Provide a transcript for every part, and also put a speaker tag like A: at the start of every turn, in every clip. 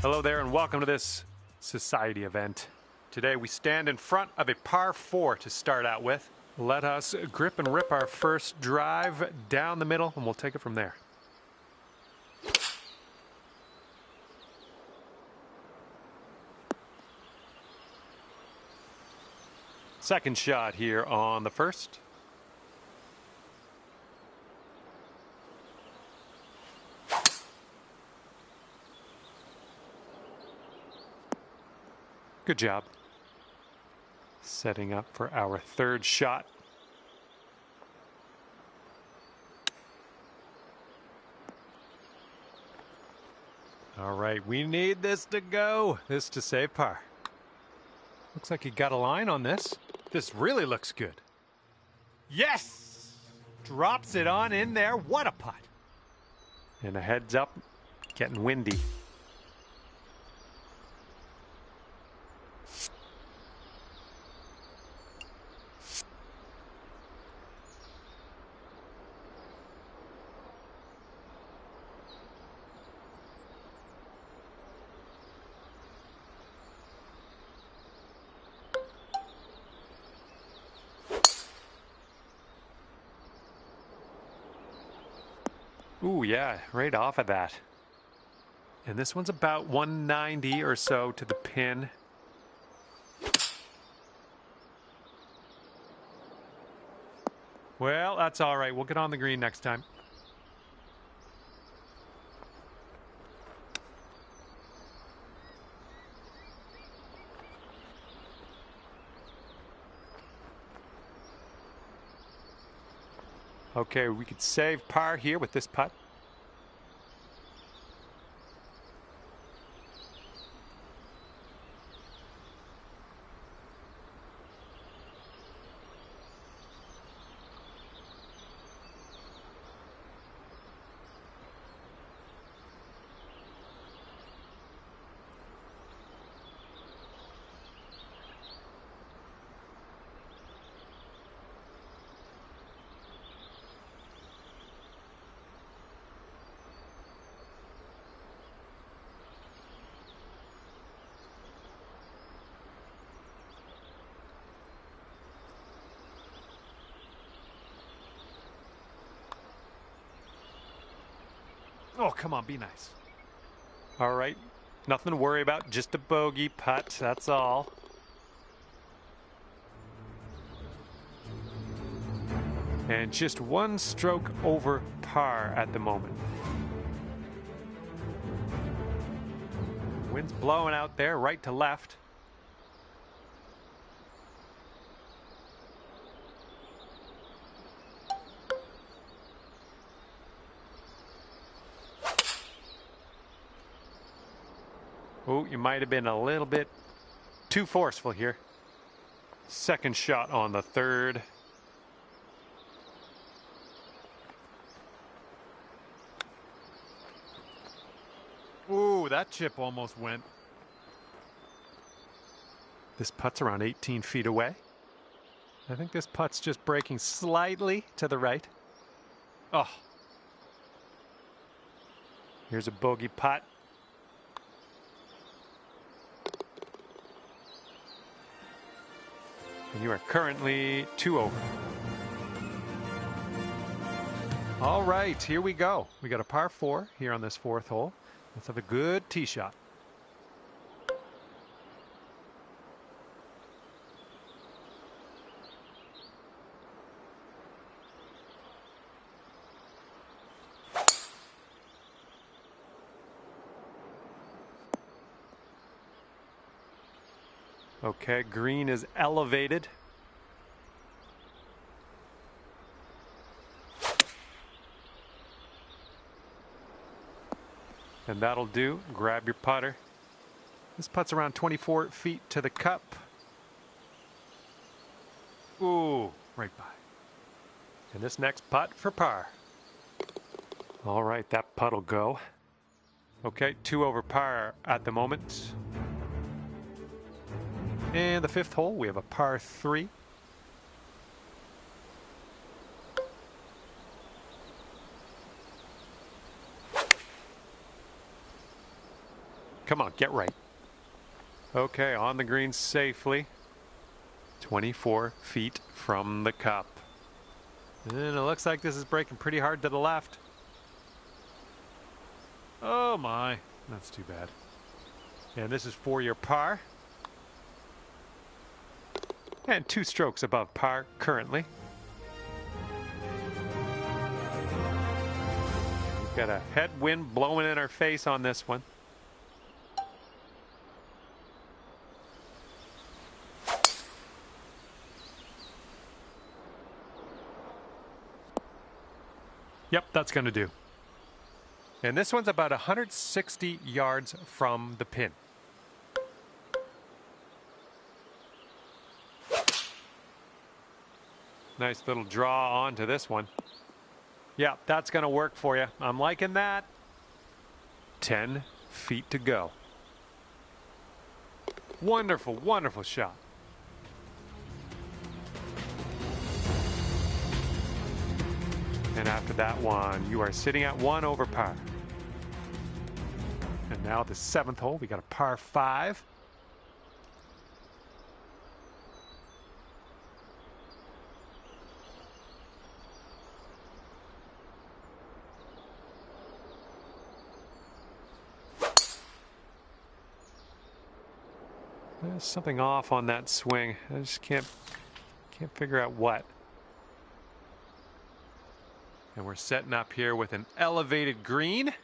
A: Hello there and welcome to this society event. Today we stand in front of a par 4 to start out with. Let us grip and rip our first drive down the middle and we'll take it from there. Second shot here on the first. Good job. Setting up for our third shot. All right, we need this to go. This to save par. Looks like he got a line on this. This really looks good. Yes! Drops it on in there. What a putt. And a heads up, getting windy. Ooh, yeah, right off of that. And this one's about 190 or so to the pin. Well, that's all right. We'll get on the green next time. Okay, we could save par here with this putt. Oh, come on, be nice. All right, nothing to worry about, just a bogey putt, that's all. And just one stroke over par at the moment. Wind's blowing out there, right to left. Oh, you might have been a little bit too forceful here. Second shot on the third. Ooh, that chip almost went. This putt's around 18 feet away. I think this putt's just breaking slightly to the right. Oh. Here's a bogey putt. And you are currently 2 over. All right, here we go. We got a par 4 here on this fourth hole. Let's have a good tee shot. Okay, green is elevated. And that'll do. Grab your putter. This putt's around 24 feet to the cup. Ooh, right by. And this next putt for par. All right, that putt'll go. Okay, 2 over par at the moment. And the fifth hole, we have a par 3. Come on, get right. Okay, on the green safely. 24 feet from the cup. And it looks like this is breaking pretty hard to the left. Oh my, that's too bad. And this is for your par. And 2 strokes above par currently. We've got a headwind blowing in our face on this one. Yep, that's going to do. And this one's about 160 yards from the pin. Nice little draw onto this one. Yeah, that's going to work for you. I'm liking that. 10 feet to go. Wonderful, wonderful shot. And after that one, you are sitting at 1 over par. And now the 7th hole, we got a par 5. There's something off on that swing. I just can't figure out what. And we're setting up here with an elevated green.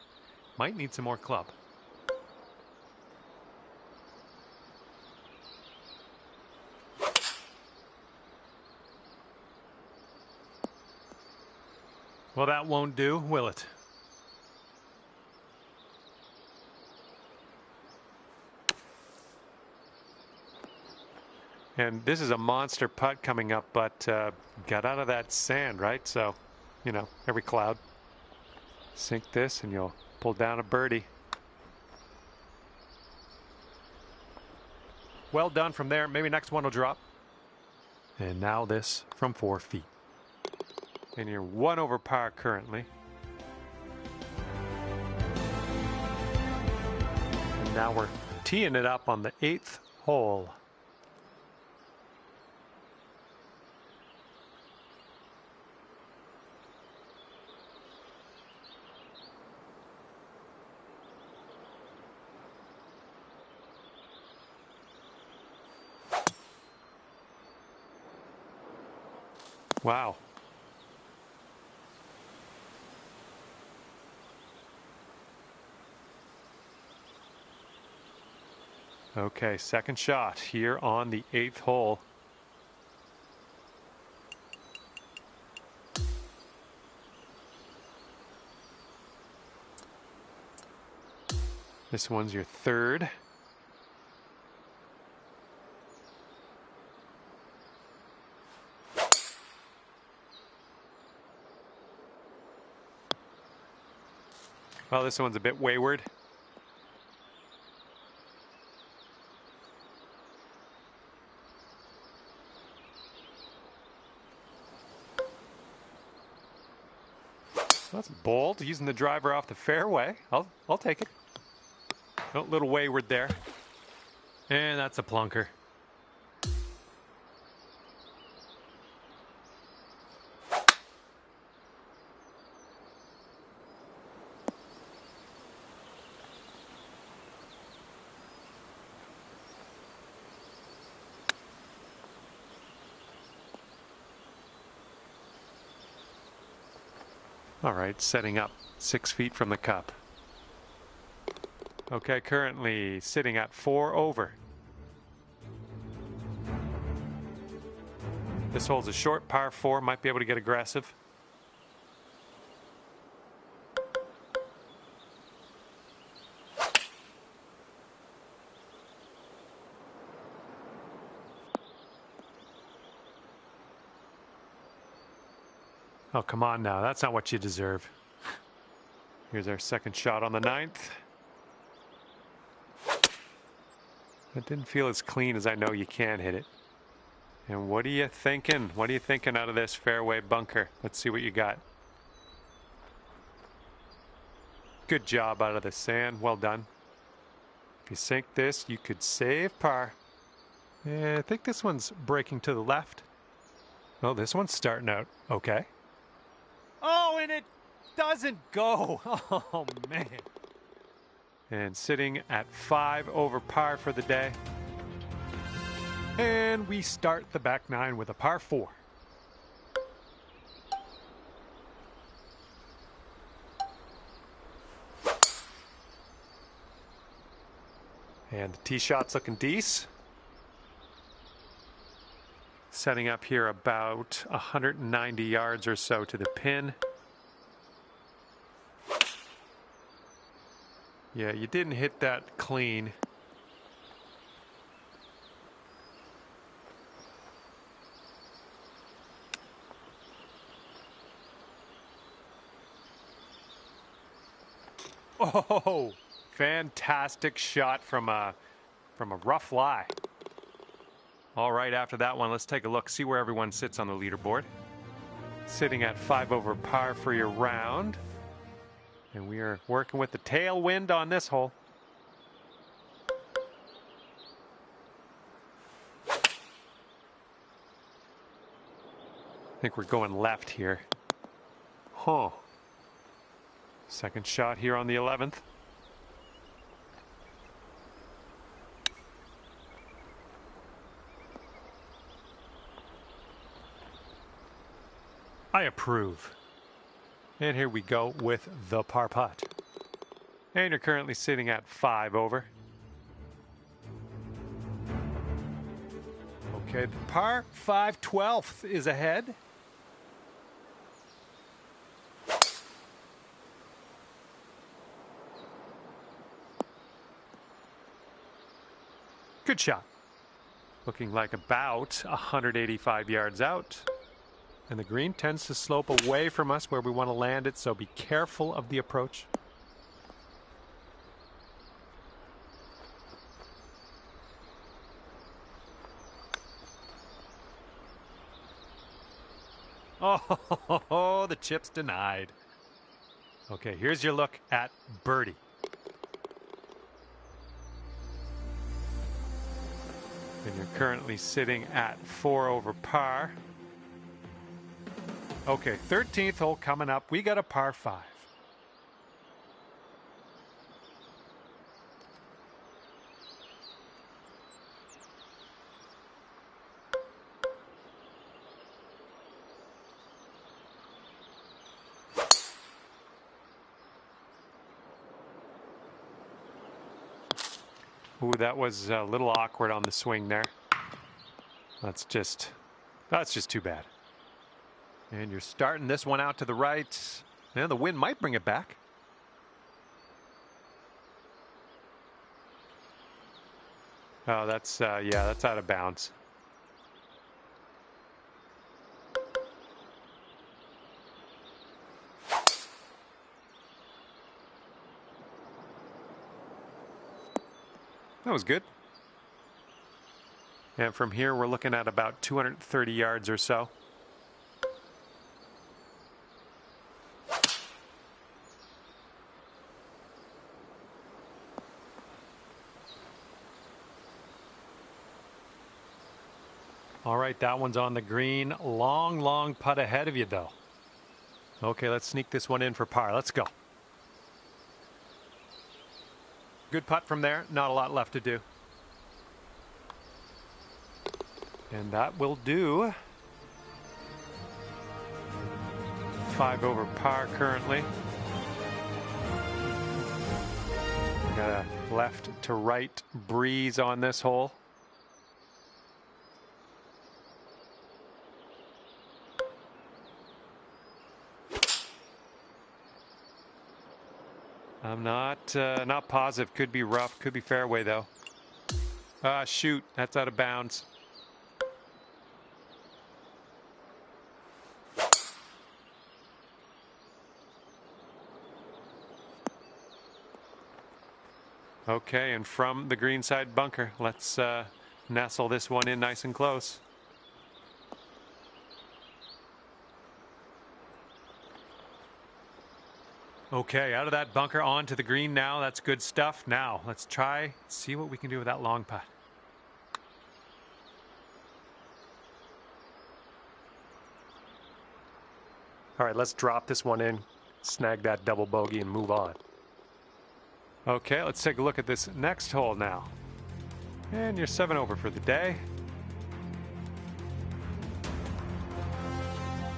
A: Might need some more club. Well, that won't do, will it? And this is a monster putt coming up, but got out of that sand, right? So, you know, every cloud. Sink this and you'll pull down a birdie. Well done from there. Maybe next one will drop. And now this from 4 feet. And you're 1 over par currently. And now we're teeing it up on the 8th hole. Wow. Okay, second shot here on the 8th hole. This one's your 3rd. Well, this one's a bit wayward. That's bold, using the driver off the fairway. I'll take it. A little wayward there. And that's a plunker. All right, setting up 6 feet from the cup. Okay, currently sitting at 4 over. This hole's a short par 4, might be able to get aggressive. Oh, come on now. That's not what you deserve. Here's our second shot on the 9th. It didn't feel as clean as I know you can hit it. And what are you thinking? What are you thinking out of this fairway bunker? Let's see what you got. Good job out of the sand. Well done. If you sink this, you could save par. I think this one's breaking to the left. Oh, this one's starting out okay. Oh, and it doesn't go. Oh, man. And sitting at 5 over par for the day. And we start the back nine with a par 4. And the tee shot's looking decent. Setting up here about 190 yards or so to the pin. Yeah, you didn't hit that clean. Oh, fantastic shot from a rough lie. All right, after that one, let's take a look, see where everyone sits on the leaderboard. Sitting at 5 over par for your round. And we are working with the tailwind on this hole. I think we're going left here. Huh. Second shot here on the 11th. I approve. And here we go with the par putt. And you're currently sitting at 5 over. Okay, the par 5 12th is ahead. Good shot. Looking like about 185 yards out. And the green tends to slope away from us where we want to land it, so be careful of the approach. Oh, the chip's denied. Okay, here's your look at birdie. And you're currently sitting at 4 over par. Okay, 13th hole coming up. We got a par 5. Ooh, that was a little awkward on the swing there. That's just too bad. And you're starting this one out to the right. And the wind might bring it back. Oh, that's yeah, that's out of bounds. That was good. And from here, we're looking at about 230 yards or so. All right, that one's on the green. Long, long putt ahead of you, though. Okay, let's sneak this one in for par. Let's go. Good putt from there. Not a lot left to do. And that will do. 5 over par currently. We got a left to right breeze on this hole. I'm not positive. Could be rough. Could be fairway though. Shoot, that's out of bounds. Okay, and from the greenside bunker, let's nestle this one in nice and close. Okay, out of that bunker onto the green now. That's good stuff. Now, let's try, see what we can do with that long putt.
B: All right, let's drop this one in, snag that double bogey, and move on.
A: Okay, let's take a look at this next hole now. And you're 7 over for the day.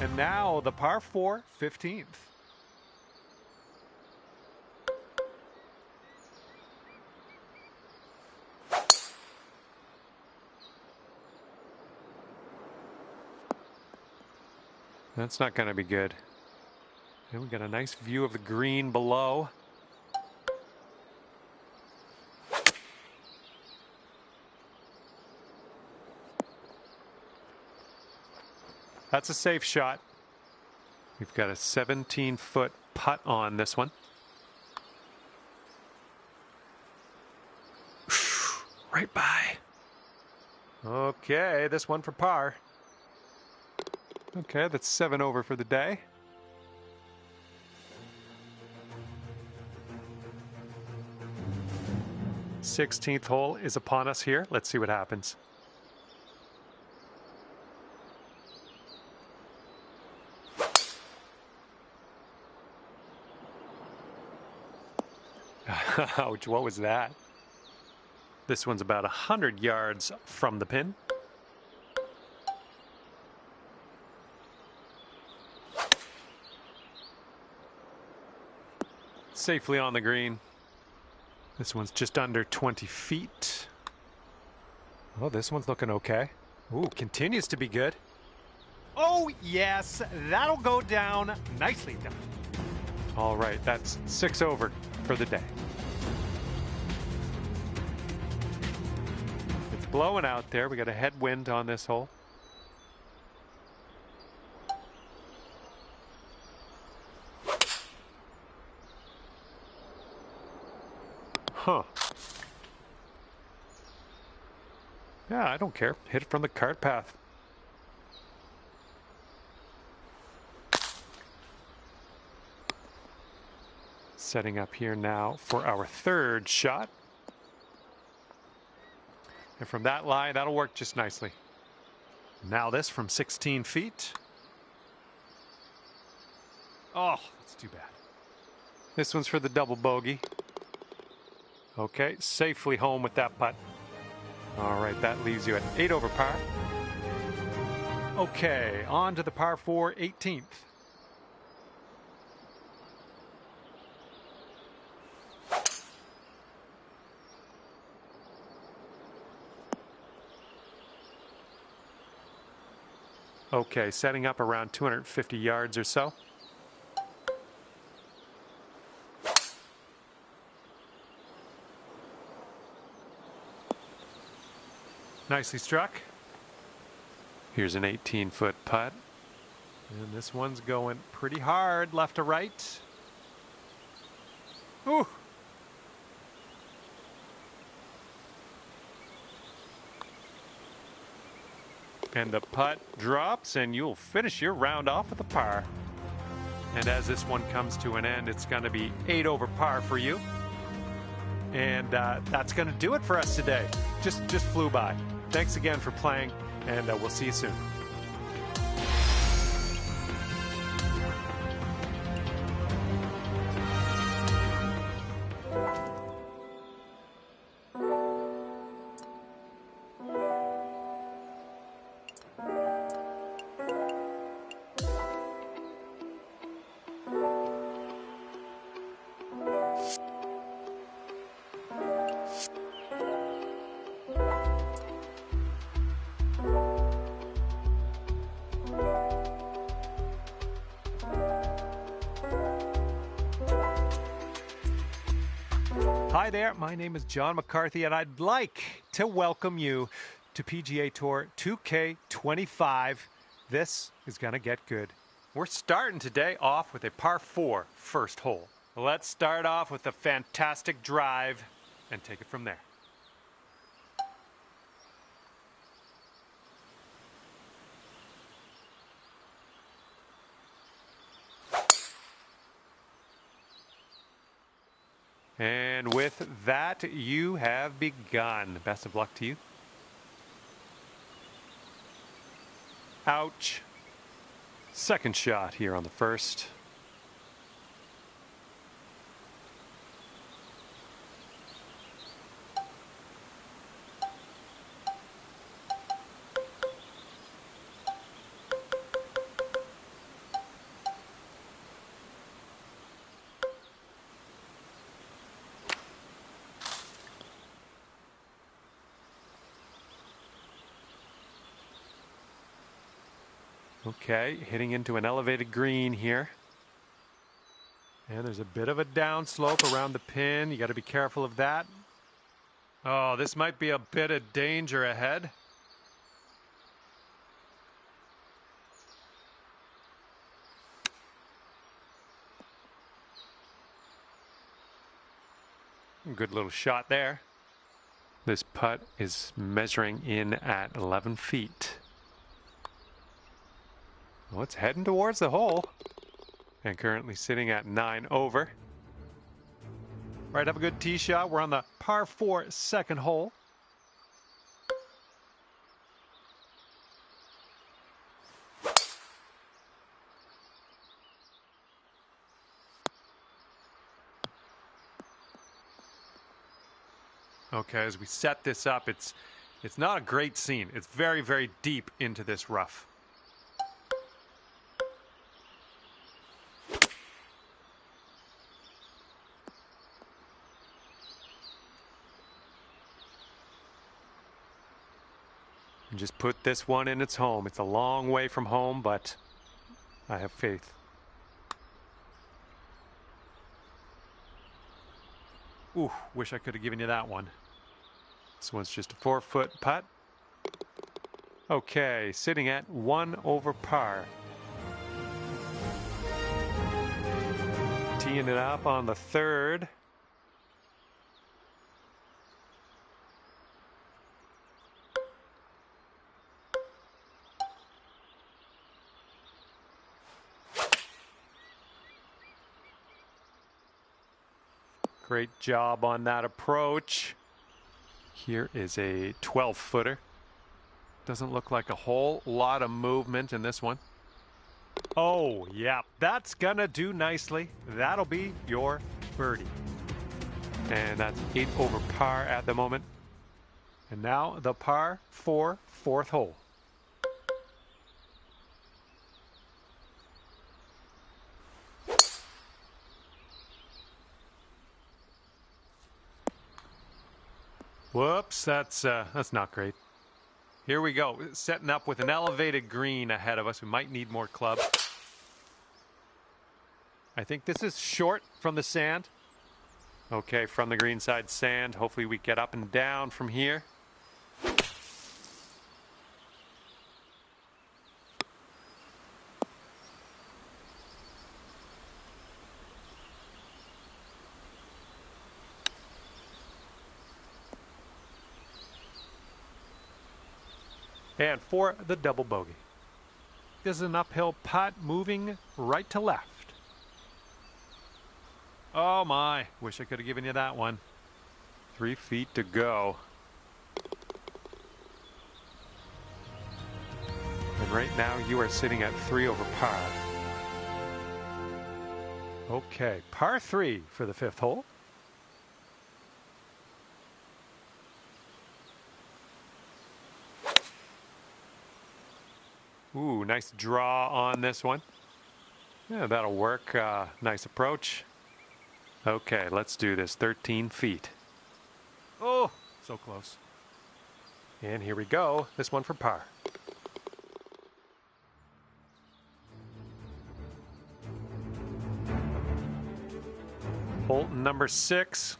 A: And now the par 4, 15th. That's not going to be good. And we got a nice view of the green below. That's a safe shot. We've got a 17-foot putt on this one. Right by. Okay, this one for par. Okay, that's 7 over for the day. Sixteenth hole is upon us here. Let's see what happens. Ouch, what was that? This one's about 100 yards from the pin. Safely on the green. This one's just under 20 feet. Oh, this one's looking okay. Ooh, continues to be good. Oh, yes, that'll go down. Nicely done. All right, that's 6 over for the day. It's blowing out there. We got a headwind on this hole. Huh. Yeah, I don't care. Hit it from the cart path. Setting up here now for our third shot. And from that lie, that'll work just nicely. Now this from 16 feet. Oh, that's too bad. This one's for the double bogey. Okay, safely home with that putt. All right, that leaves you at 8 over par. Okay, on to the par 4, 18th. Okay, setting up around 250 yards or so. Nicely struck. Here's an 18-foot putt. And this one's going pretty hard left to right. Ooh. And the putt drops, and you'll finish your round off with a par. And as this one comes to an end, it's going to be 8 over par for you. And that's going to do it for us today. Just flew by. Thanks again for playing, and we'll see you soon. Hi there, my name is John McCarthy, and I'd like to welcome you to PGA Tour 2K25. This is going to get good. We're starting today off with a par 4 first hole. Let's start off with a fantastic drive and take it from there. And with that, you have begun. Best of luck to you. Ouch. Second shot here on the first. Okay, hitting into an elevated green here. And there's a bit of a downslope around the pin. You got to be careful of that. Oh, this might be a bit of danger ahead. Good little shot there. This putt is measuring in at 11 feet. Well, it's heading towards the hole and currently sitting at 9 over. All right, have a good tee shot. We're on the par 4 second hole. Okay, as we set this up, it's not a great scene. It's very, very deep into this rough. And just put this one in its home. It's a long way from home, but I have faith. Ooh, wish I could have given you that one. This one's just a 4-foot putt. Okay, sitting at 1 over par. Teeing it up on the third. Great job on that approach. Here is a 12-footer. Doesn't look like a whole lot of movement in this one. Oh, yeah, that's gonna do nicely. That'll be your birdie. And that's 8 over par at the moment. And now the par 4 fourth hole. Whoops, that's not great. Here we go, setting up with an elevated green ahead of us. We might need more club. I think this is short from the sand. Okay, from the green side sand. Hopefully we get up and down from here. And for the double bogey. This is an uphill putt moving right to left. Oh my, wish I could have given you that one. 3 feet to go. And right now you are sitting at 3 over par. Okay, par 3 for the 5th hole. Ooh, nice draw on this one. Yeah, that'll work. Nice approach. Okay, let's do this. 13 feet. Oh, so close. And here we go. This one for par. Hole number 6.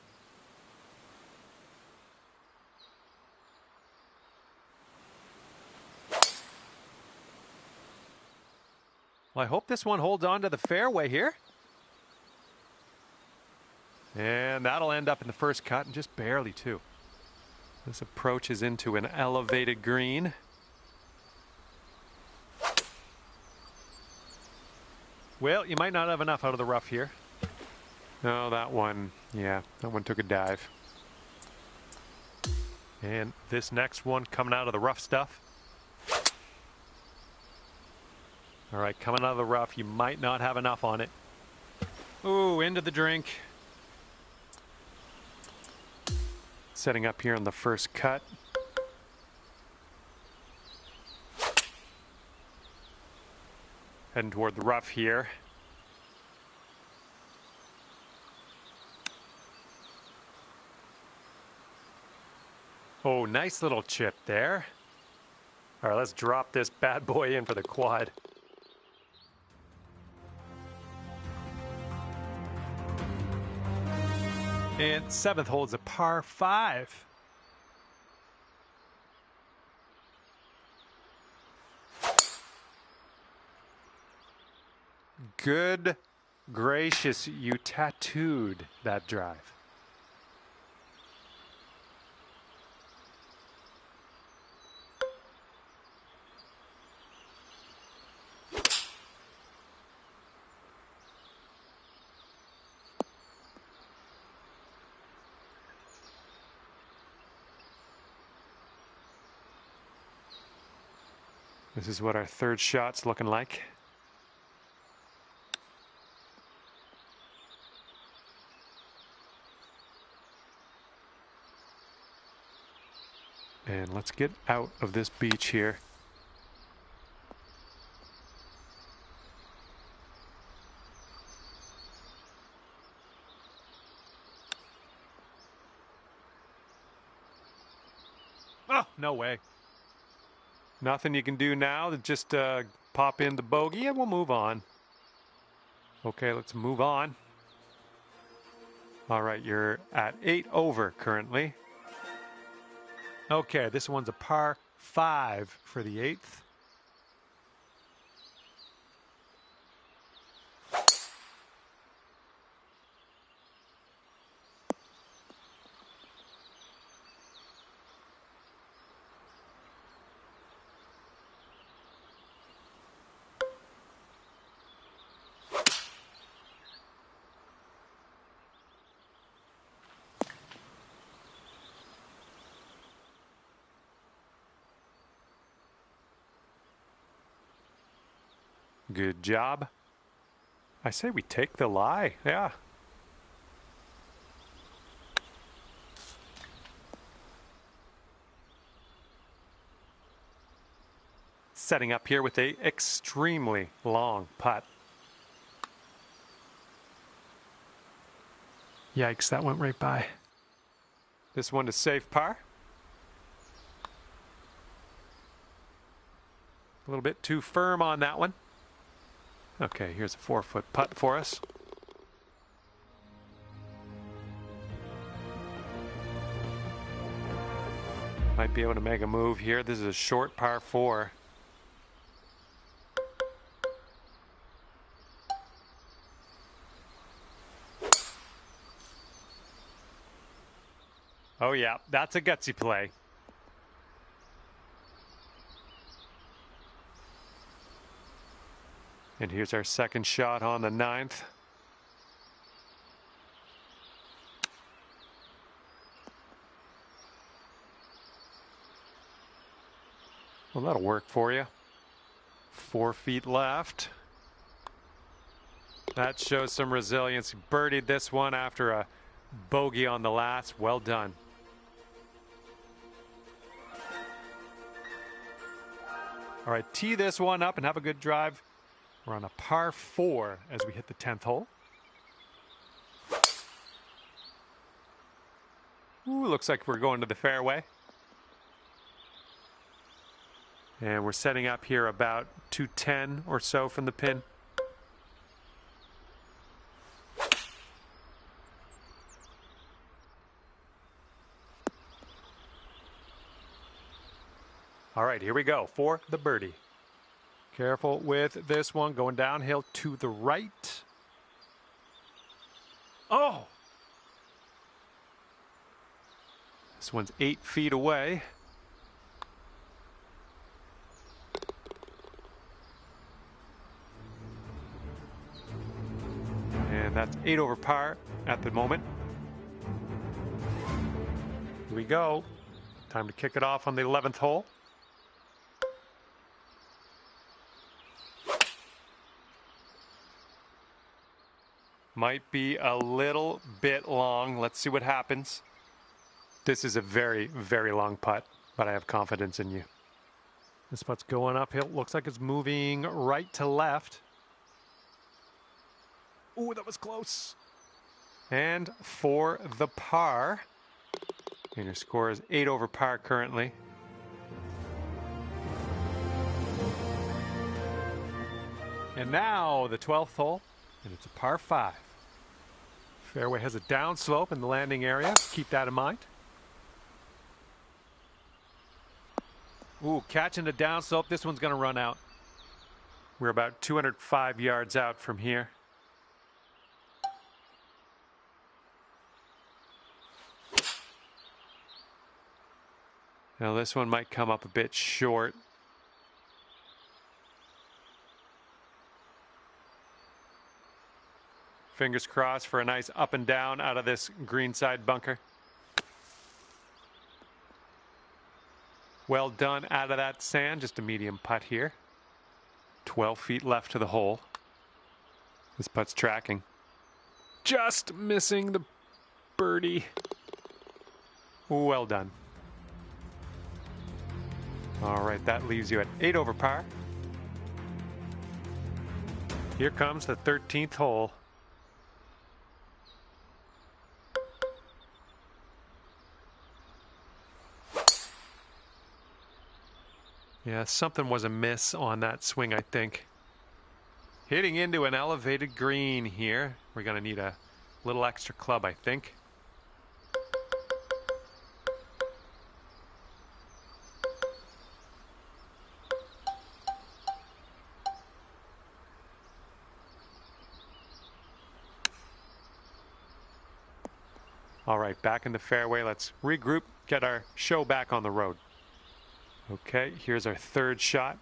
A: Well, I hope this one holds on to the fairway here. And that'll end up in the first cut, and just barely too. This approaches into an elevated green. Well, you might not have enough out of the rough here. No, that one
B: Yeah, that one took a dive. And this next one coming out of the rough stuff. All right, coming out of the rough, you might not have enough on it.
A: Ooh, into the drink.
B: Setting up here on the first cut. Heading toward the rough here. Oh, nice little chip there. All right, let's drop this bad boy in for the quad.
A: And 7th hole's a par 5. Good gracious, you tattooed that drive.
B: This is what our third shot's looking like. And let's get out of this beach here.
A: Oh, no way.
B: Nothing you can do now to just pop in the bogey and we'll move on. Okay, let's move on. All right, you're at 8 over currently.
A: Okay, this one's a par 5 for the 8th.
B: Good job. I say we take the lie. Yeah. Setting up here with a extremely long putt.
A: Yikes, that went right by.
B: This one is safe par. A little bit too firm on that one. Okay, here's a 4-foot putt for us. Might be able to make a move here. This is a short par 4. Oh yeah, that's a gutsy play. And here's our second shot on the 9th. Well, that'll work for you. 4 feet left. That shows some resilience. He birdied this one after a bogey on the last. Well done.
A: All right, tee this one up and have a good drive. We're on a par 4 as we hit the 10th hole.
B: Ooh, looks like we're going to the fairway. And we're setting up here about 210 or so from the pin. All right, here we go for the birdie.
A: Careful with this one, going downhill to the right. Oh!
B: This one's 8 feet away. And that's 8 over par at the moment. Here we go. Time to kick it off on the 11th hole. Might be a little bit long. Let's see what happens. This is a very, very long putt, but I have confidence in you. This putt's going uphill. Looks like it's moving right to left. Ooh, that was close. And for the par. And your score is 8 over par currently. And now the 12th hole, and it's a par 5. Fairway has a downslope in the landing area. Keep that in mind. Ooh, catching the downslope. This one's going to run out. We're about 205 yards out from here. Now this one might come up a bit short. Fingers crossed for a nice up and down out of this greenside bunker. Well done out of that sand. Just a medium putt here. 12 feet left to the hole. This putt's tracking. Just missing the birdie. Well done. All right, that leaves you at 8 over par. Here comes the 13th hole. Yeah, something was amiss on that swing, I think. Hitting into an elevated green here. We're going to need a little extra club, I think. All right, back in the fairway. Let's regroup, get our show back on the road. Okay, here's our third shot.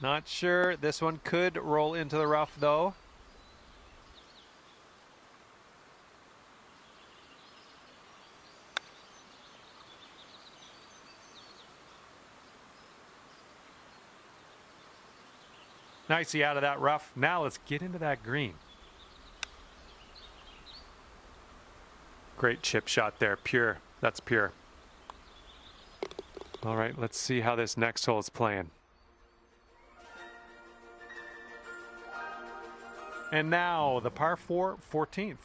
B: Not sure. This one could roll into the rough, though. Nicely out of that rough. Now let's get into that green. Great chip shot there. Pure. That's pure. All right, let's see how this next hole is playing. And now the par 4, 14th.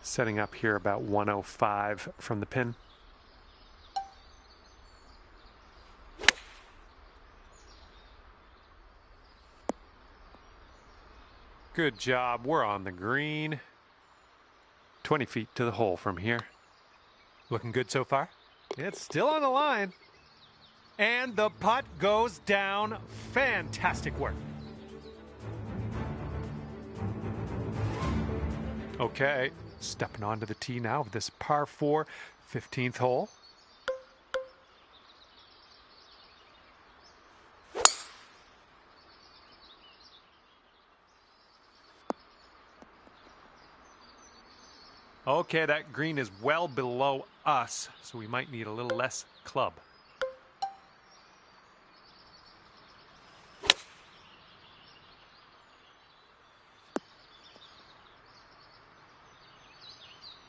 B: Setting up here about 105 from the pin. Good job. We're on the green. 20 feet to the hole from here. Looking good so far? It's still on the line. And the putt goes down. Fantastic work. Okay, stepping onto the tee now of this par 4, 15th hole. Okay, that green is well below us, so we might need a little less club.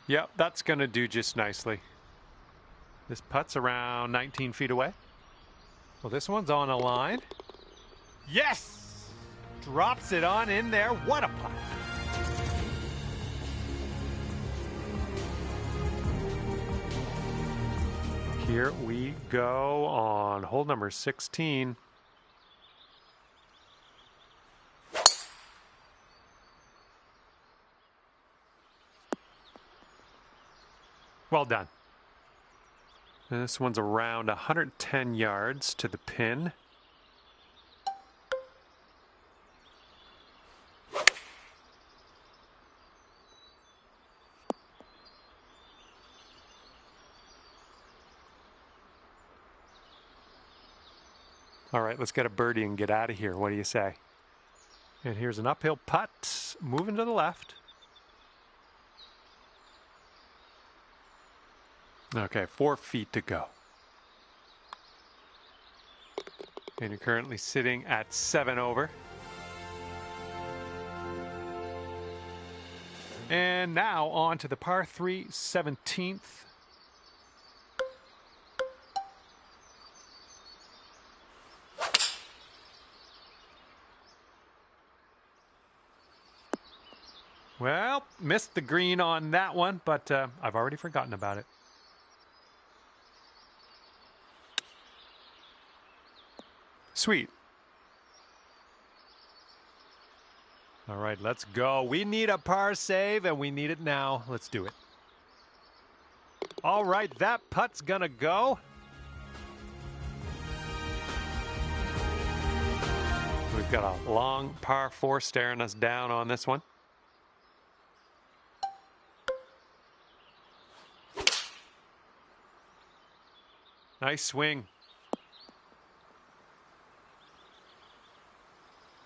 B: Yep, that's going to do just nicely. This putt's around 19 feet away. Well, this one's on a line. Yes! Drops it on in there. What a putt. Here we go on hole number 16. Well done. And this one's around 110 yards to the pin. All right, let's get a birdie and get out of here. What do you say? And here's an uphill putt, moving to the left. Okay, 4 feet to go. And you're currently sitting at 7 over. And now on to the par 3 17th. Well, missed the green on that one, but I've already forgotten about it. Sweet. All right, let's go. We need a par save, and we need it now. Let's do it. All right, that putt's gonna go. We've got a long par 4 staring us down on this one. Nice swing.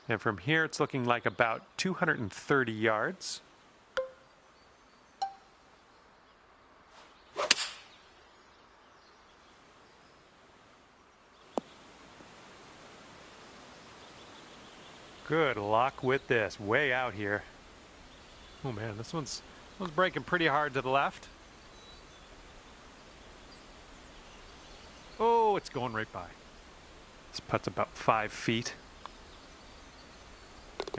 B: And from here, it's looking like about 230 yards. Good luck with this. Way out here. Oh man, this one's breaking pretty hard to the left. Oh, it's going right by. This putt's about 5 feet.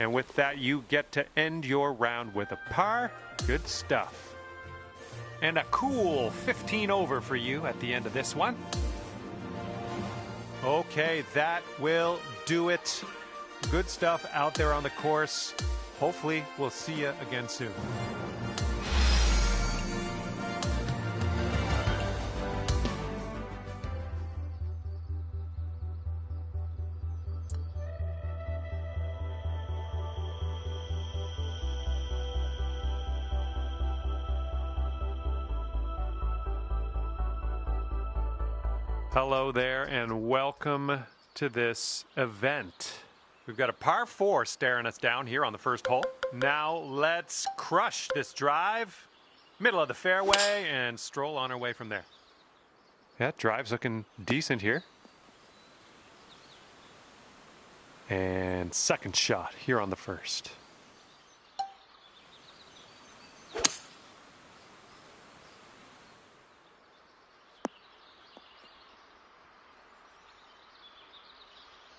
B: And with that, you get to end your round with a par. Good stuff. And a cool 15 over for you at the end of this one. Okay, that will do it. Good stuff out there on the course. Hopefully, we'll see you again soon. Hello there and welcome to this event. We've got a par 4 staring us down here on the first hole. Now let's crush this drive, middle of the fairway, and stroll on our way from there. Yeah, drive's looking decent here. And second shot here on the first.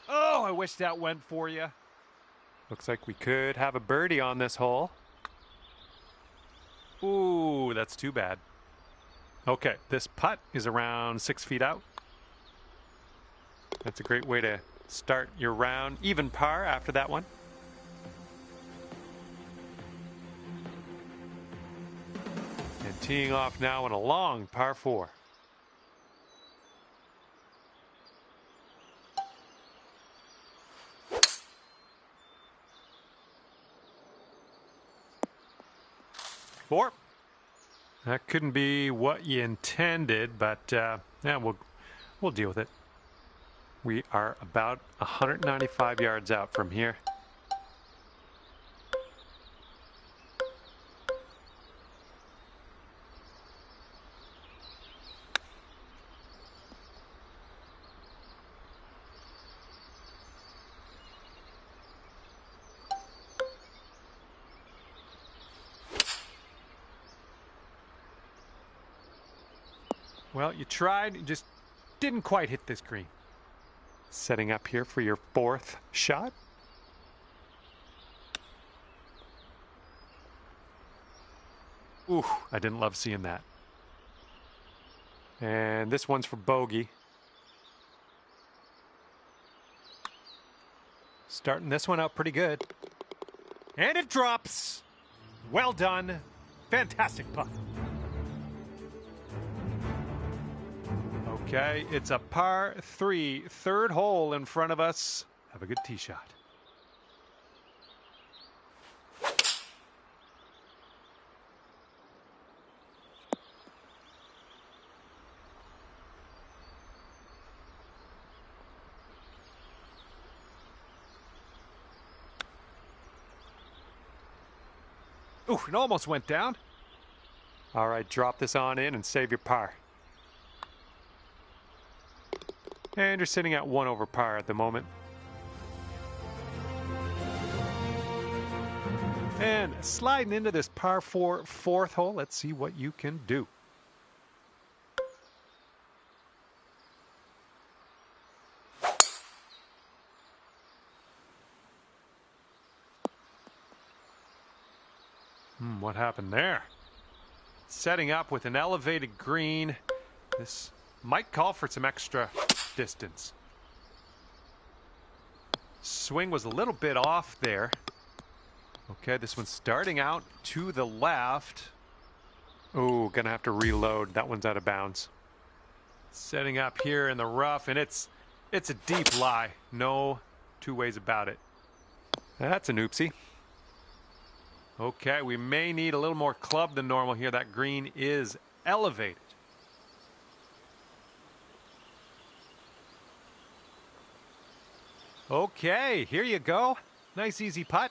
A: Oh, I wish that went for you.
B: Looks like we could have a birdie on this hole. Ooh, that's too bad. Okay, this putt is around 6 feet out. That's a great way to start your round. Even par after that one. And teeing off now on a long par 4. Four. That couldn't be what you intended, but yeah, we'll deal with it. We are about 195 yards out from here. Well, you tried, you just didn't quite hit this green. Setting up here for your 4th shot. Ooh, I didn't love seeing that. And this one's for bogey. Starting this one out pretty good. And it drops. Well done. Fantastic putt. Okay, it's a par 3, third hole in front of us. Have a good tee shot.
A: Ooh, it almost went down.
B: All right, drop this on in and save your par. And you're sitting at 1 over par at the moment.
A: And sliding into this par 4 fourth hole, let's see what you can do. What happened there? Setting up with an elevated green. This might call for some extra distance. Swing was a little bit off there. Okay, this one's starting out to the left.
B: Oh, gonna have to reload. That one's out of bounds.
A: Setting up here in the rough, and it's a deep lie. No two ways about it.
B: That's an oopsie.
A: Okay, we may need a little more club than normal here. That green is elevated. Okay, here you go. Nice easy putt.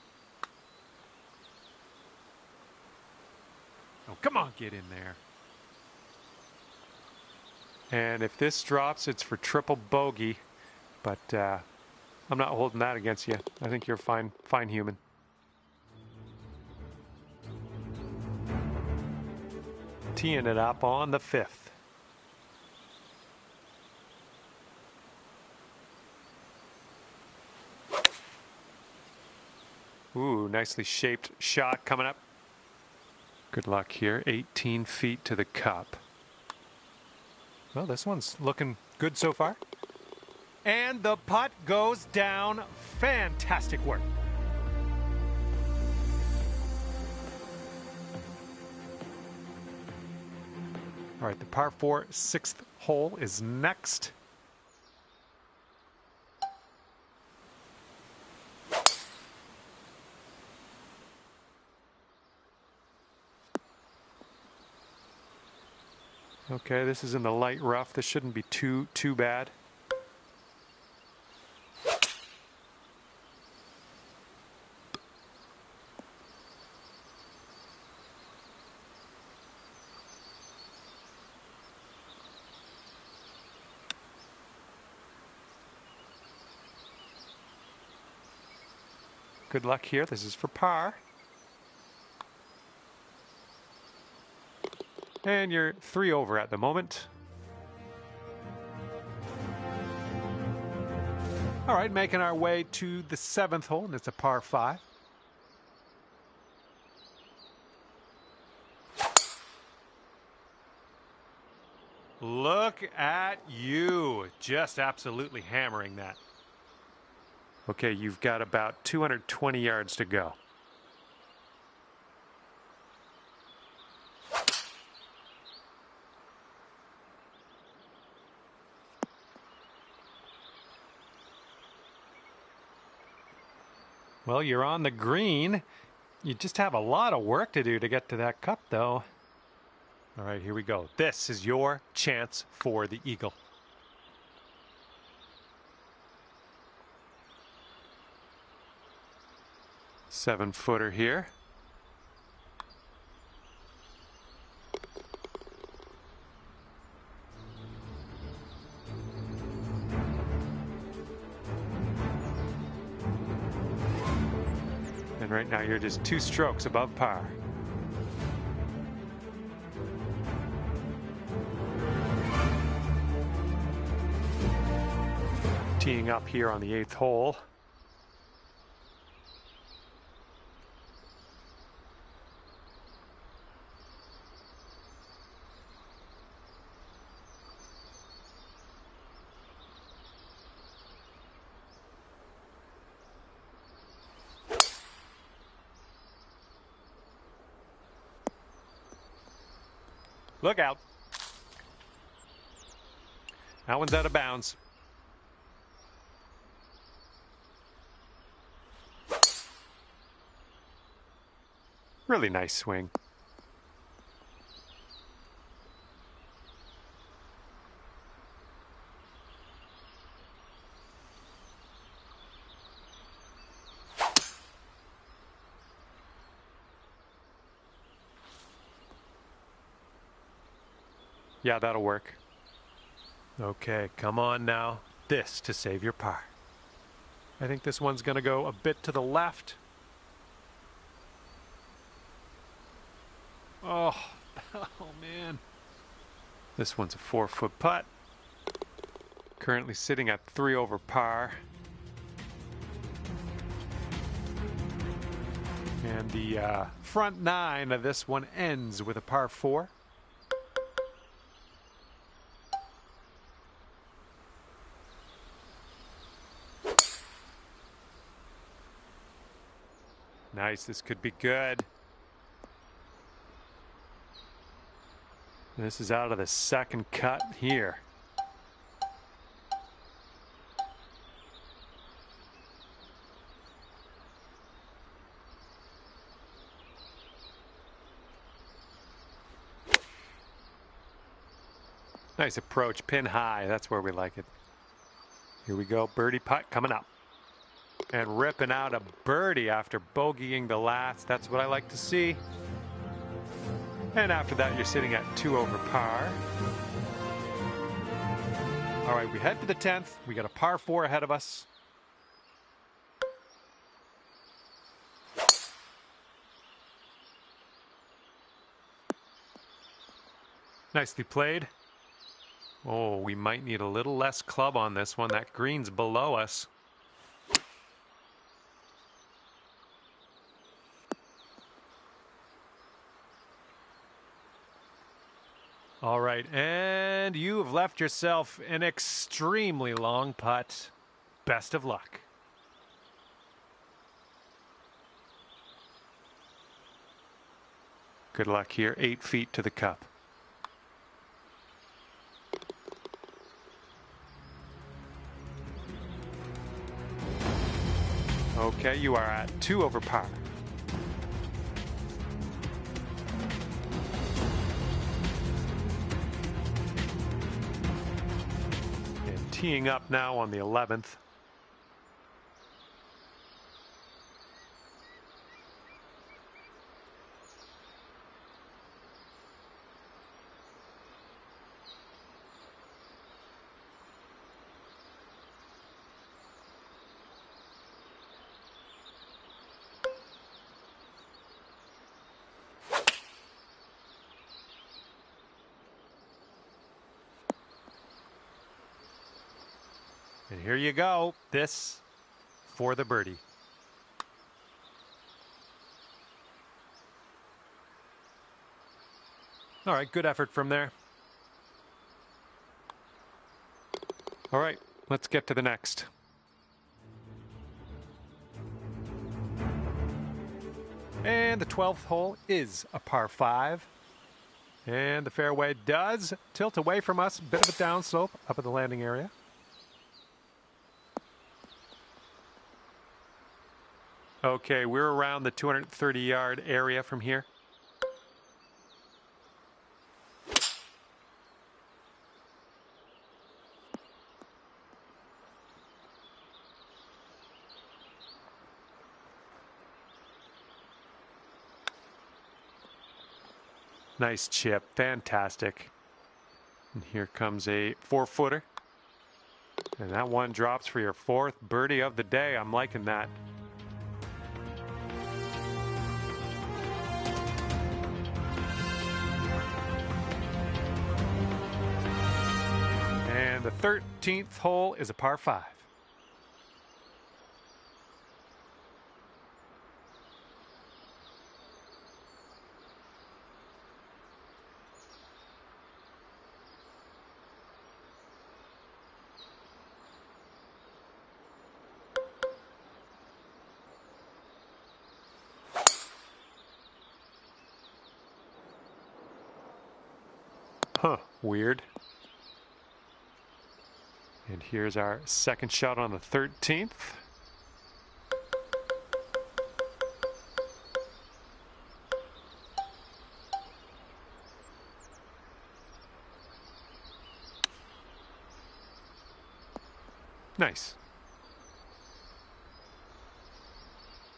A: Oh, come on, get in there.
B: And if this drops, it's for triple bogey. But I'm not holding that against you. I think you're fine human. Teeing it up on the 5th. Ooh, nicely shaped shot coming up. Good luck here. 18 feet to the cup.
A: Well, this one's looking good so far. And the putt goes down. Fantastic work. All right, the par 4 6th hole is next.
B: Okay, this is in the light rough. This shouldn't be too bad. Good luck here. This is for par. And you're 3 over at the moment.
A: All right, making our way to the 7th hole, and it's a par 5. Look at you, just absolutely hammering that.
B: Okay, you've got about 220 yards to go.
A: Well, you're on the green. You just have a lot of work to do to get to that cup, though. All right, here we go. This is your chance for the eagle.
B: Seven-footer here. And right now you're just 2 strokes above par. Teeing up here on the 8th hole.
A: Look out. That one's out of bounds.
B: Really nice swing. Yeah, that'll work. Okay, come on now. This to save your par. I think this one's going to go a bit to the left. Oh, oh man. This one's a 4-foot putt. Currently sitting at 3 over par. And the front 9 of this one ends with a par 4. Nice, this could be good. This is out of the second cut here. Nice approach, pin high, that's where we like it. Here we go, birdie putt coming up. And ripping out a birdie after bogeying the last. That's what I like to see. And after that, you're sitting at 2 over par. All right, we head to the 10th. We got a par 4 ahead of us. Nicely played. Oh, we might need a little less club on this one. That green's below us. All right, and you have left yourself an extremely long putt. Best of luck. Good luck here, 8 feet to the cup. Okay, you are at 2 over par. And teeing up now on the 11th. And here you go. This for the birdie. All right, good effort from there. All right, let's get to the next. And the 12th hole is a par 5. And the fairway does tilt away from us. Bit of a downslope up at the landing area. Okay, we're around the 230-yard area from here. Nice chip, fantastic. And here comes a 4-footer. And that one drops for your 4th birdie of the day. I'm liking that. And the 13th hole is a par 5. Huh, weird. And here's our second shot on the 13th. Nice.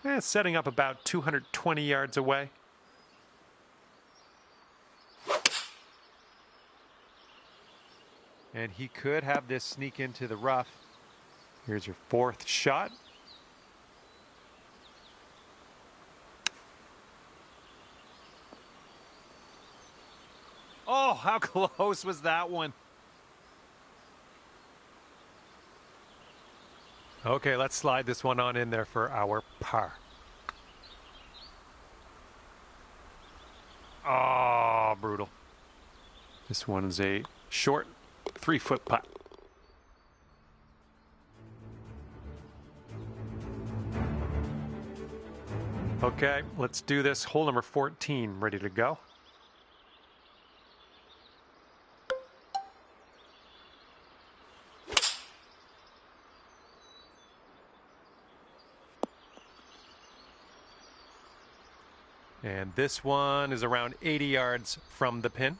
B: And setting up about 220 yards away. And he could have this sneak into the rough. Here's your fourth shot. Oh, how close was that one? Okay, let's slide this one on in there for our par. Oh, brutal. This one is a short 3-foot putt. Okay, let's do this. Hole number 14, ready to go. And this one is around 80 yards from the pin.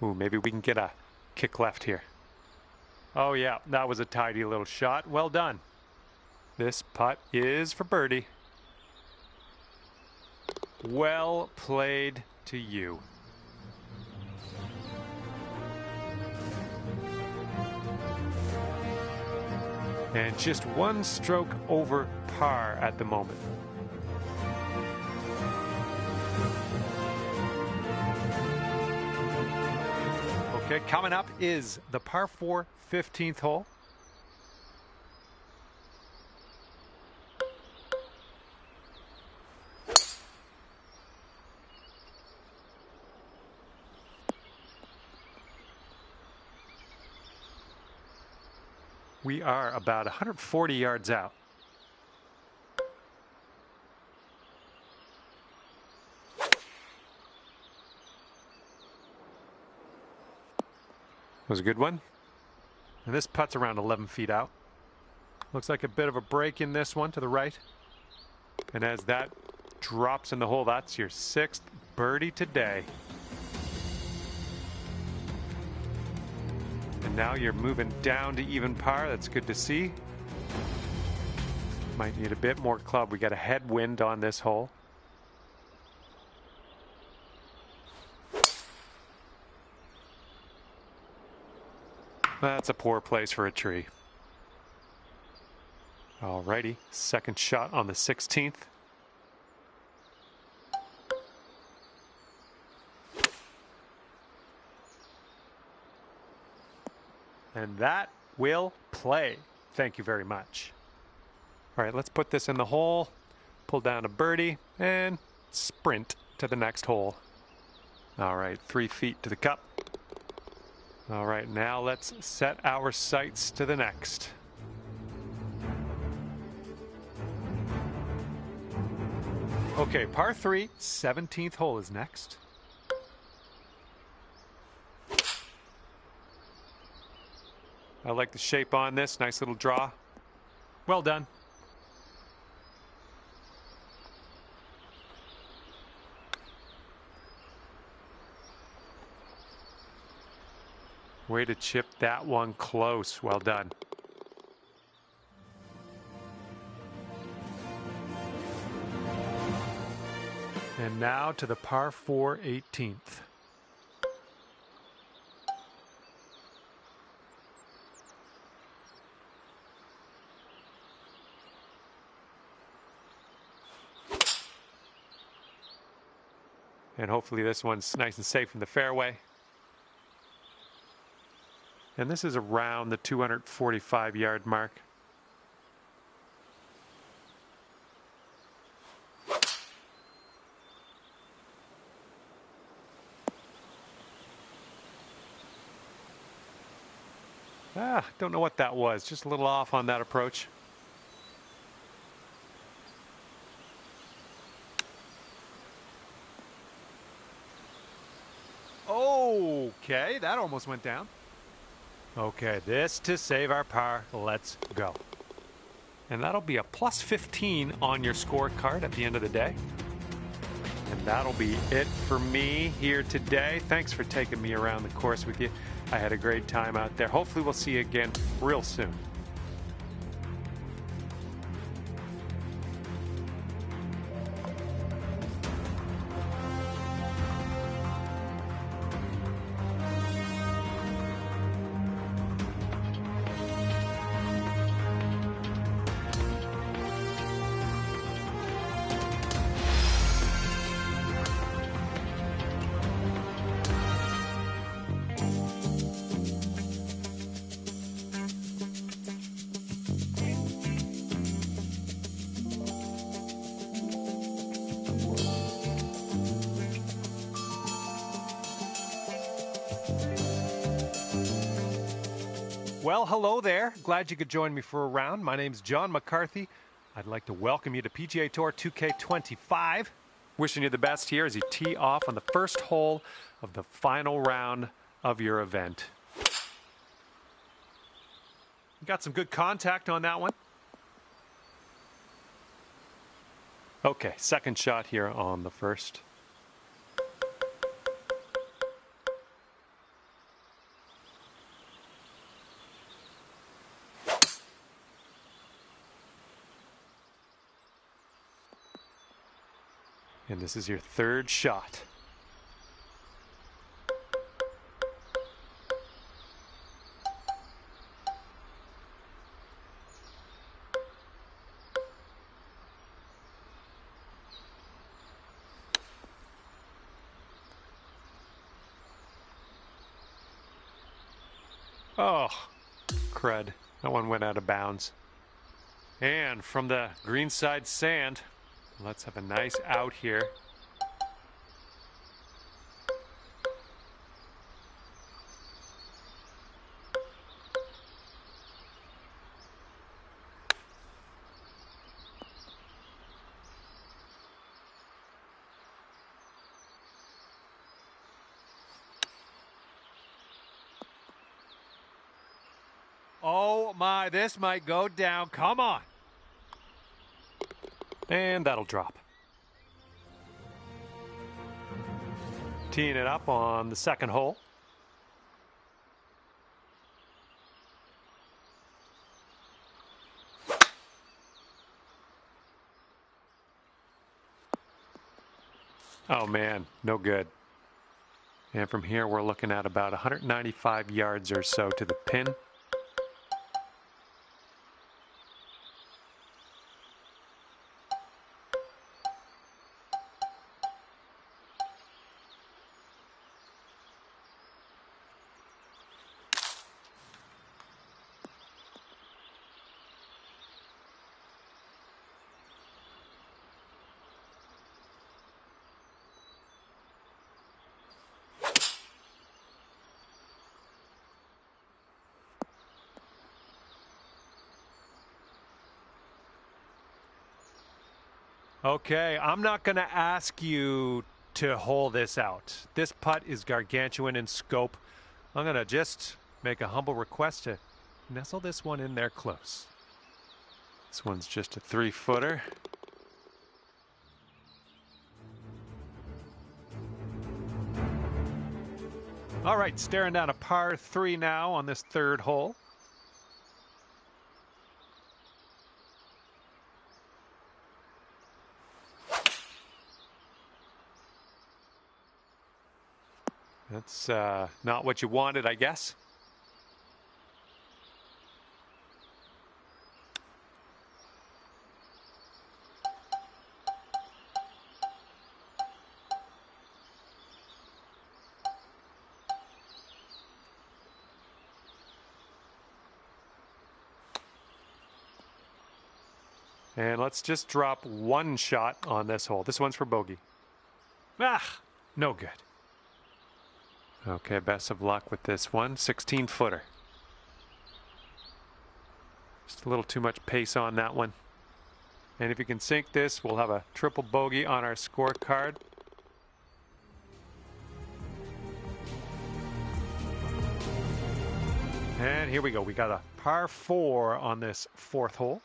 B: Ooh, maybe we can get a kick left here. Oh yeah, that was a tidy little shot. Well done. This putt is for birdie. Well played to you. And just one stroke over par at the moment. Okay, coming up is the par 4 15th hole. We are about 140 yards out. Was a good one. And this putt's around 11 feet out. Looks like a bit of a break in this one to the right. And as that drops in the hole, that's your 6th birdie today. And now you're moving down to even par. That's good to see. Might need a bit more club. We got a headwind on this hole. That's a poor place for a tree. Alrighty, second shot on the 16th. And that will play. Thank you very much. All right, let's put this in the hole, pull down a birdie, and sprint to the next hole. All right, 3 feet to the cup. All right, now let's set our sights to the next. Okay, par 3, 17th hole is next. I like the shape on this. Nice little draw. Well done. Way to chip that one close. Well done. And now to the par 4 18th. And hopefully this one's nice and safe in the fairway. And this is around the 245-yard mark. Don't know what that was. Just a little off on that approach. Okay, that almost went down. Okay, this to save our par. Let's go. And that'll be a plus 15 on your scorecard at the end of the day. And that'll be it for me here today. Thanks for taking me around the course with you. I had a great time out there. Hopefully we'll see you again real soon.
A: Well, hello there. Glad you could join me for a round. My name's John McCarthy. I'd like to welcome you to PGA Tour 2K25. Wishing you the best here as you tee off on the first hole of the final round of your event. Got some good contact on that one. Okay, second shot here on the first. And this is your third shot. Oh, crud. That one went out of bounds. And from the greenside sand, let's have a nice out here. Oh my, this might go down. Come on. And that'll drop. Teeing it up on the second hole. Oh man, no good. And from here we're looking at about 195 yards or so to the pin. Okay, I'm not going to ask you to hole this out. This putt is gargantuan in scope. I'm going to just make a humble request to nestle this one in there close. This one's just a 3-footer. All right, staring down a par 3 now on this third hole. That's not what you wanted, I guess. And let's just drop one shot on this hole. This one's for bogey. Ah, no good. Okay, best of luck with this one. 16-footer. Just a little too much pace on that one. And if you can sink this, we'll have a triple bogey on our scorecard. And here we go. We got a par 4 on this fourth hole.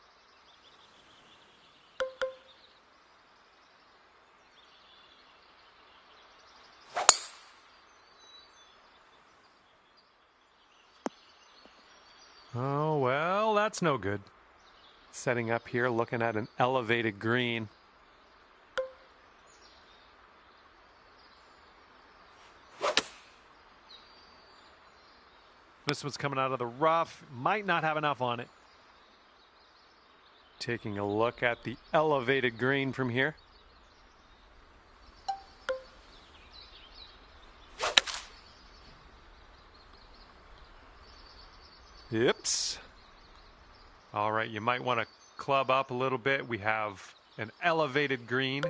A: Oh, well, that's no good. Setting up here, looking at an elevated green. This one's coming out of the rough. Might not have enough on it. Taking a look at the elevated green from here. Oops. All right, you might want to club up a little bit. We have an elevated green.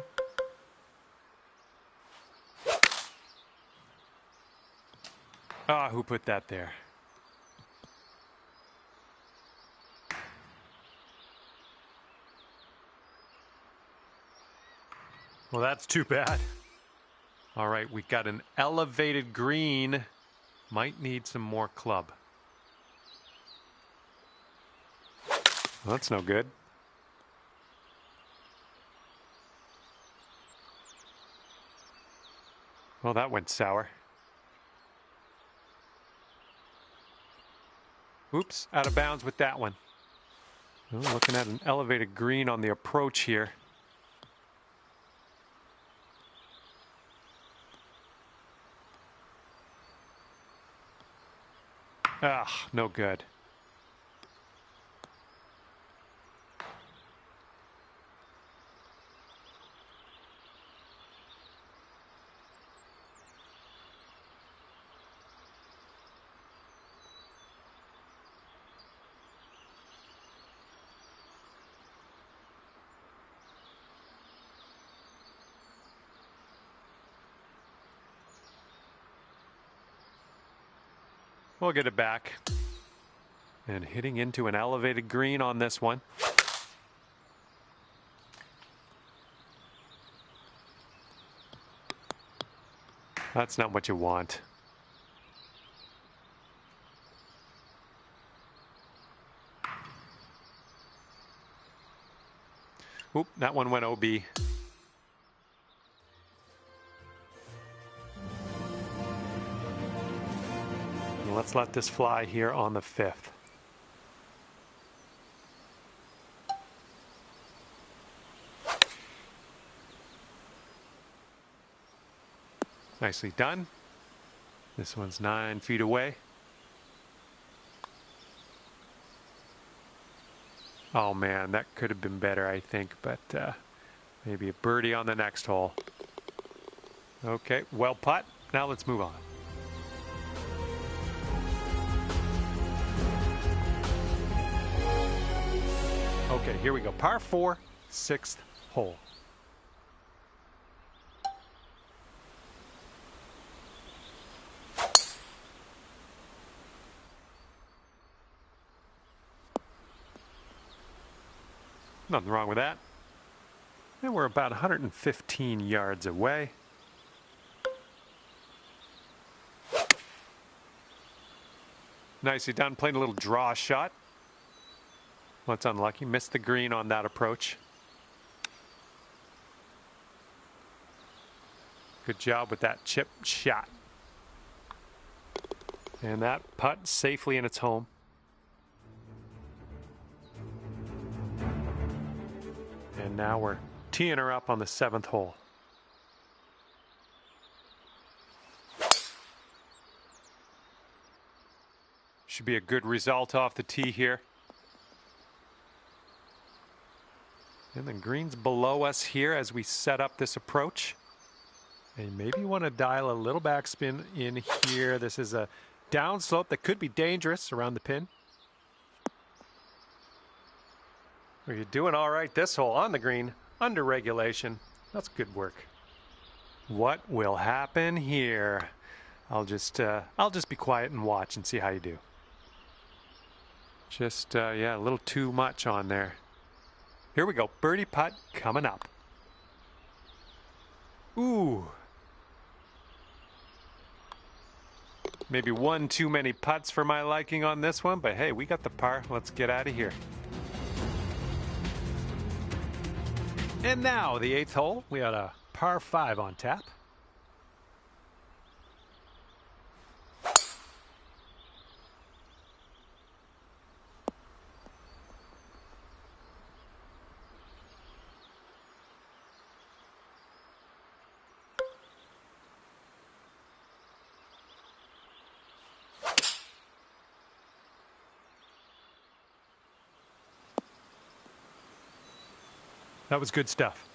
A: Ah, who put that there?
B: Well, that's too bad. All right, we got an elevated green. Might need some more club. Well, that's no good. Well, that went sour. Oops, out of bounds with that one. Well, looking at an elevated green on the approach here. Ah, no good. We'll get it back. And hitting into an elevated green on this one. That's not what you want. Oop, that one went OB. Let's let this fly here on the 5th. Nicely done. This one's 9 feet away. Oh man, that could have been better, I think, but maybe a birdie on the next hole. Okay, well putt. Now let's move on. Okay, here we go. Par 4, 6th hole. Nothing wrong with that. And we're about 115 yards away. Nicely done. Playing a little draw shot. Well, that's unlucky. Missed the green on that approach. Good job with that chip shot. And that putt safely in its home. And now we're teeing her up on the 7th hole. Should be a good result off the tee here. And the green's below us here as we set up this approach. And maybe you want to dial a little backspin in here. This is a downslope that could be dangerous around the pin. Well, you're doing all right this hole on the green, under regulation. That's good work. What will happen here? I'll just be quiet and watch and see how you do. Just, yeah, a little too much on there. Here we go. Birdie putt coming up. Ooh. Maybe one too many putts for my liking on this one, but hey, we got the par. Let's get out of here. And now the 8th hole. We got a par 5 on tap. That was good stuff.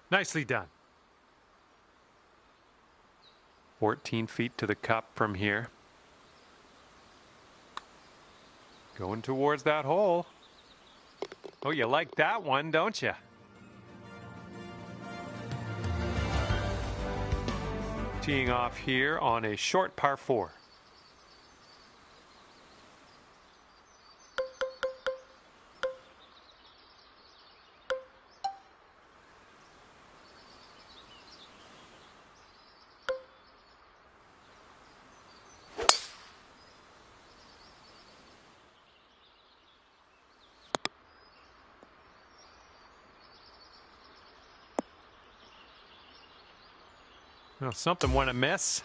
B: Nicely done. 14 feet to the cup from here. Going towards that hole. Oh, you like that one, don't you? Teeing off here on a short par 4. Well, something went amiss.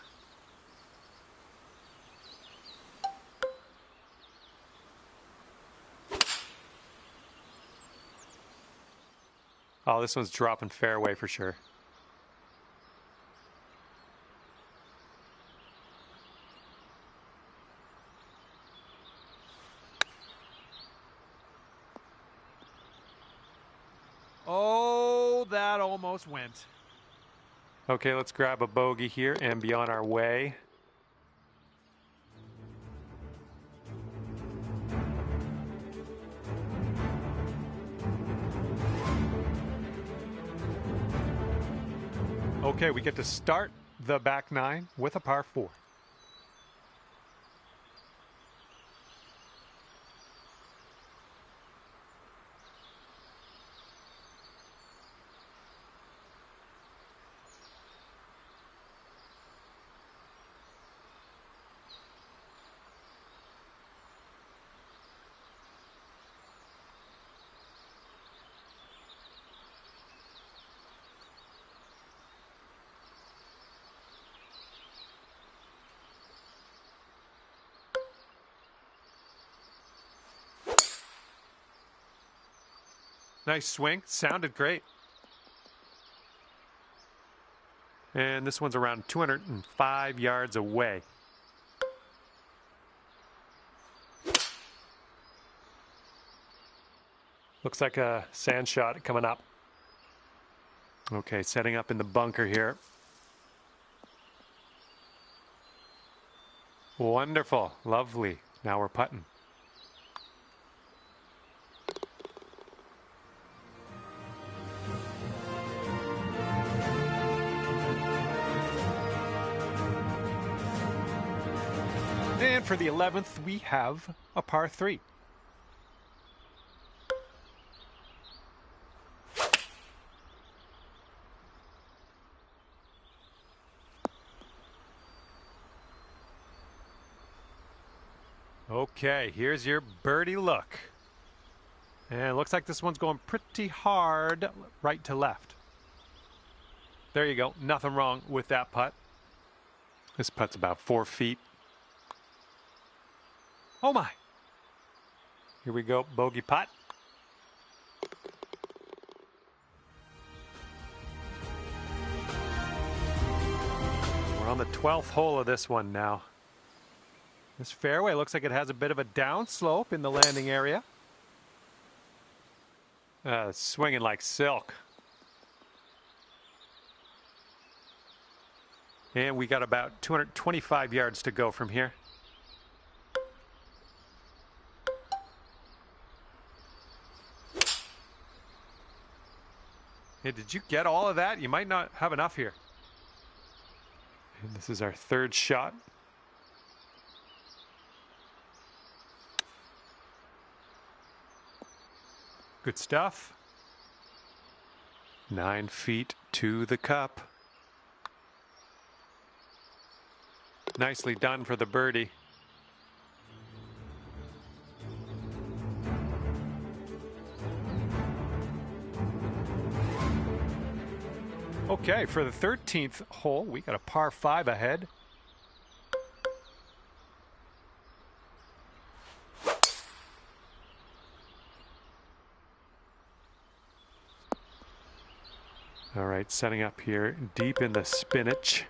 B: Oh, this one's dropping fairway for sure.
A: Oh, that almost went.
B: Okay, let's grab a bogey here and be on our way.
A: Okay, we get to start the back nine with a par 4.
B: Nice swing, sounded great. And this one's around 205 yards away. Looks like a sand shot coming up. Okay, setting up in the bunker here. Wonderful, lovely. Now we're putting.
A: And for the 11th, we have a par 3. Okay, here's your birdie look. And it looks like this one's going pretty hard right to left. There you go. Nothing wrong with that putt.
B: This putt's about 4 feet.
A: Oh my.
B: Here we go, bogey putt. We're on the 12th hole of this one now.
A: This fairway looks like it has a bit of a downslope in the landing area.
B: Swinging like silk. And we got about 225 yards to go from here.
A: Hey, did you get all of that? You might not have enough here.
B: And this is our 3rd shot.
A: Good stuff.
B: 9 feet to the cup. Nicely done for the birdie.
A: Okay, for the 13th hole, we got a par 5 ahead.
B: All right, setting up here deep in the spinach.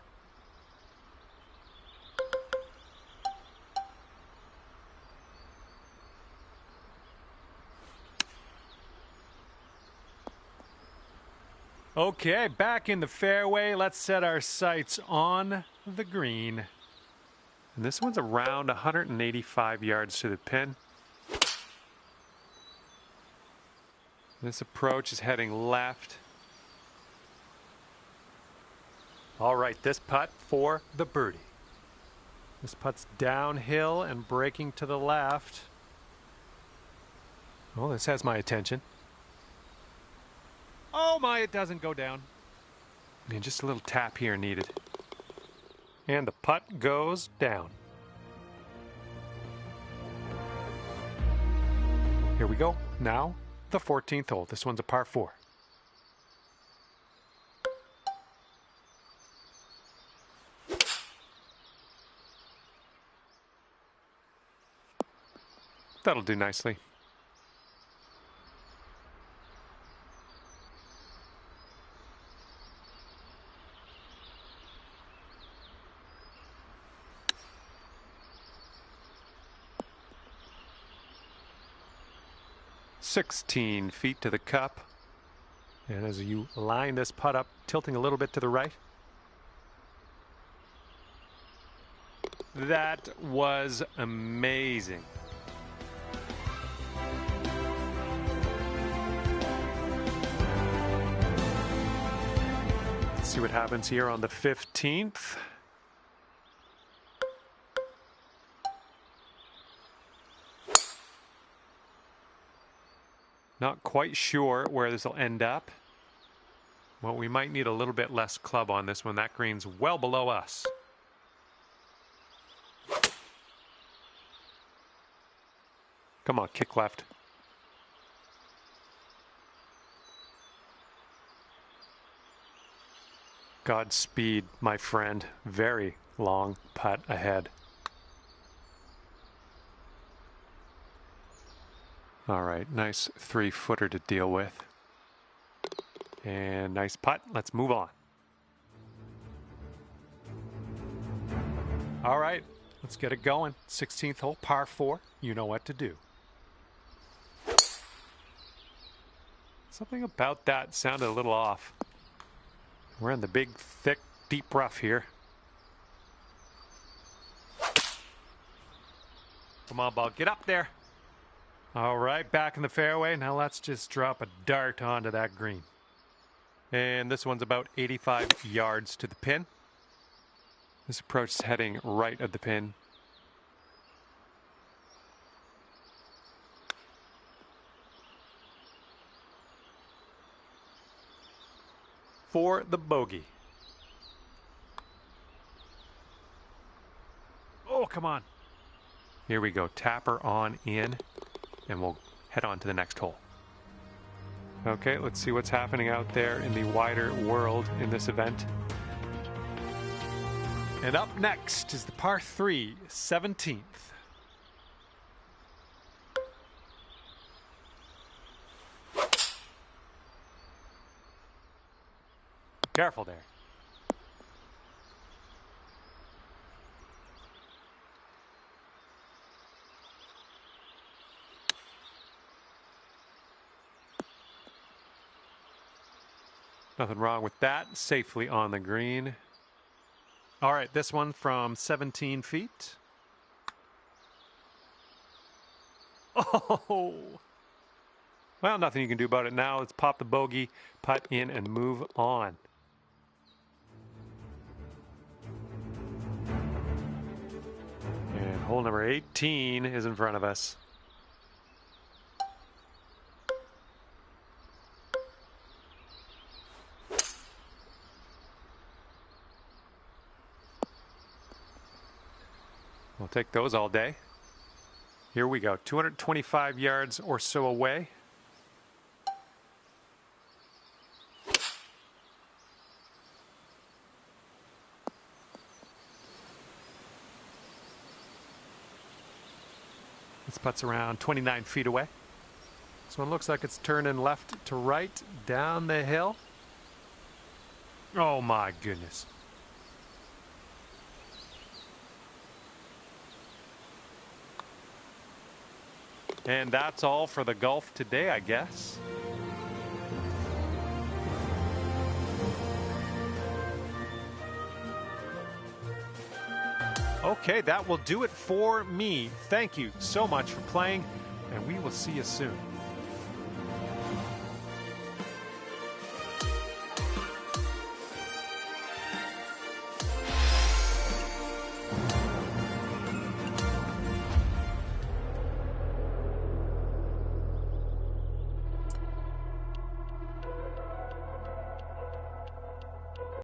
A: Okay, back in the fairway. Let's set our sights on the green.
B: And this one's around 185 yards to the pin. This approach is heading left.
A: All right, this putt for the birdie. This putt's downhill and breaking to the left. Oh, this has my attention. Oh my, it doesn't go down.
B: And just a little tap here needed.
A: And the putt goes down. Here we go. Now, the 14th hole. This one's a par 4.
B: That'll do nicely. "16 feet to the cup." And as you line this putt up, tilting a little bit to the right. That was amazing. Let's see what happens here on the 15th. Not quite sure where this will end up. Well, we might need a little bit less club on this one. That green's well below us. Come on, kick left. Godspeed, my friend. Very long putt ahead. All right, nice 3-footer to deal with. And nice putt. Let's move on. All right, let's get it going. 16th hole, par 4. You know what to do. Something about that sounded a little off. We're in the big, thick, deep rough here. Come on, ball, get up there. All right, back in the fairway. Now let's just drop a dart onto that green. And this one's about 85 yards to the pin. This approach is heading right of the pin. For the bogey. Oh, come on. Here we go. Tapper on in, and we'll head on to the next hole. Okay, let's see what's happening out there in the wider world in this event. And up next is the par 3, 17th. Careful there. Nothing wrong with that. Safely on the green. All right, this one from 17 feet. Oh! Well, nothing you can do about it now. Let's pop the bogey, putt in, and move on. And hole number 18 is in front of us. We'll take those all day. Here we go, 225 yards or so away. This putt's around 29 feet away. This one looks like it's turning left to right down the hill. Oh my goodness. And that's all for the golf today, I guess. Okay, that will do it for me. Thank you so much for playing, and we will see you soon.